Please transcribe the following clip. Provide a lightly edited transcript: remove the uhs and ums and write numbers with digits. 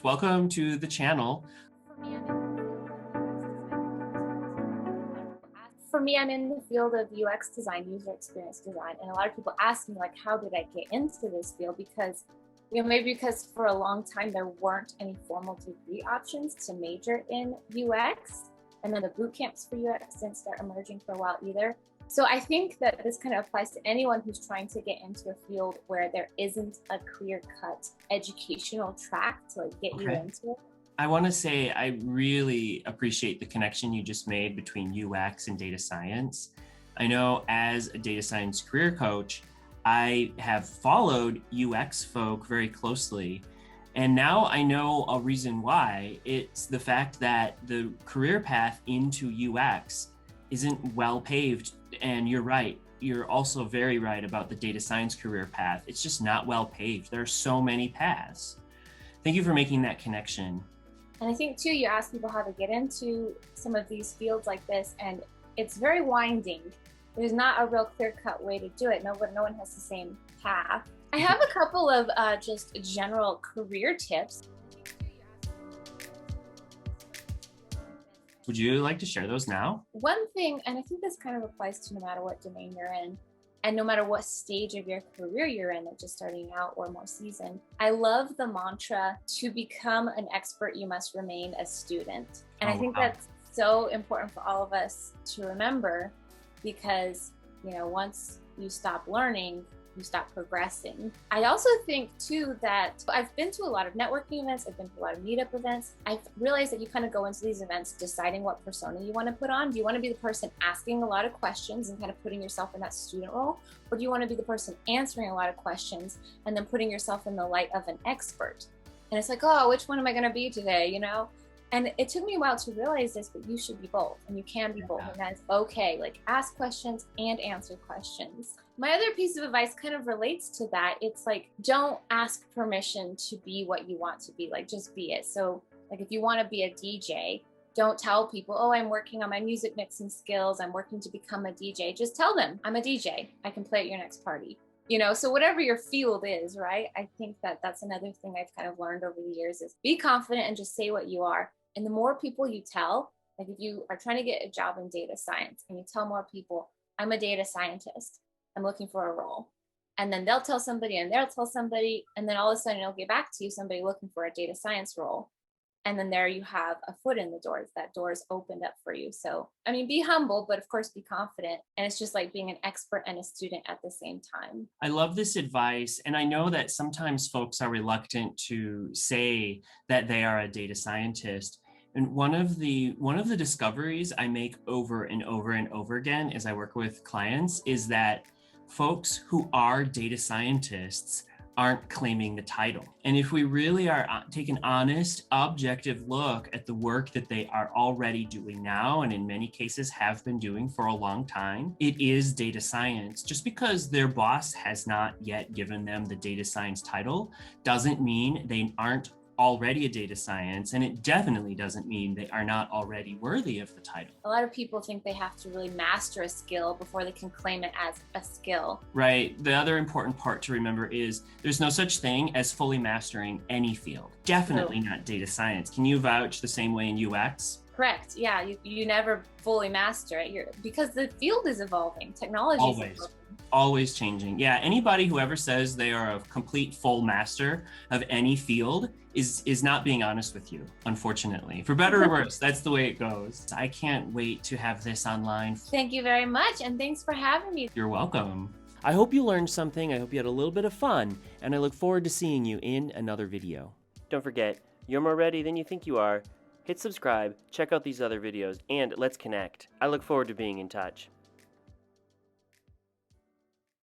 Welcome to the channel. For me, I'm in the field of UX design, user experience design, and a lot of people ask me, like, how did I get into this field? Because, maybe because for a long time there weren't any formal degree options to major in UX, and then the boot camps for UX didn't start emerging for a while either. So I think that this kind of applies to anyone who's trying to get into a field where there isn't a clear-cut educational track to get you into it. I want to say I really appreciate the connection you just made between UX and data science. I know as a data science career coach, I have followed UX folk very closely. And now I know a reason why. It's the fact that the career path into UX isn't well paved. And you're right. You're also very right about the data science career path. It's just not well paved. There are so many paths. Thank you for making that connection. And I think too, you ask people how to get into some of these fields like this, and it's very winding. There's not a real clear-cut way to do it. No one has the same path. I have a couple of just general career tips. Would you like to share those now? One thing, and I think this kind of applies to no matter what domain you're in, and no matter what stage of your career you're in, like just starting out or more seasoned, I love the mantra, to become an expert, you must remain a student. And I think that's so important for all of us to remember, because, once you stop learning, you stop progressing. I also think too that I've been to a lot of networking events, I've been to a lot of meetup events. I've realized that you kind of go into these events deciding what persona you want to put on. Do you want to be the person asking a lot of questions and kind of putting yourself in that student role? Or do you want to be the person answering a lot of questions and then putting yourself in the light of an expert? And it's like, oh, which one am I going to be today, And it took me a while to realize this, but you should be both, and you can be both, and that's okay. Ask questions and answer questions. My other piece of advice kind of relates to that. It's don't ask permission to be what you want to be, just be it. So if you want to be a DJ, don't tell people, oh, I'm working on my music mixing skills, I'm working to become a DJ. Just tell them, I'm a DJ, I can play at your next party. So whatever your field is, right? I think that's another thing I've kind of learned over the years is be confident and just say what you are. And the more people you tell, if you are trying to get a job in data science and you tell more people, I'm a data scientist, I'm looking for a role. And then they'll tell somebody and they'll tell somebody, and then all of a sudden it'll get back to you, somebody looking for a data science role. And then there you have a foot in the door. That door's opened up for you. So, be humble, but of course be confident. And it's just like being an expert and a student at the same time. I love this advice. And I know that sometimes folks are reluctant to say that they are a data scientist. And one of the discoveries I make over and over and over again as I work with clients is that folks who are data scientists aren't claiming the title. And if we really are take an honest, objective look at the work that they are already doing now, and in many cases have been doing for a long time, it is data science. Just because their boss has not yet given them the data science title doesn't mean they aren't already a data science, and it definitely doesn't mean they are not already worthy of the title. A lot of people think they have to really master a skill before they can claim it as a skill. Right. The other important part to remember is there's no such thing as fully mastering any field. Definitely not data science. Can you vouch the same way in UX? Correct. Yeah, you never fully master it because the field is evolving. Technology is evolving. Always changing. Yeah, anybody who ever says they are a complete full master of any field is not being honest with you, unfortunately. For better or worse, that's the way it goes. I can't wait to have this online. Thank you very much, and thanks for having me. You're welcome. I hope you learned something, I hope you had a little bit of fun, and I look forward to seeing you in another video. Don't forget, you're more ready than you think you are. Hit subscribe, check out these other videos, and let's connect. I look forward to being in touch.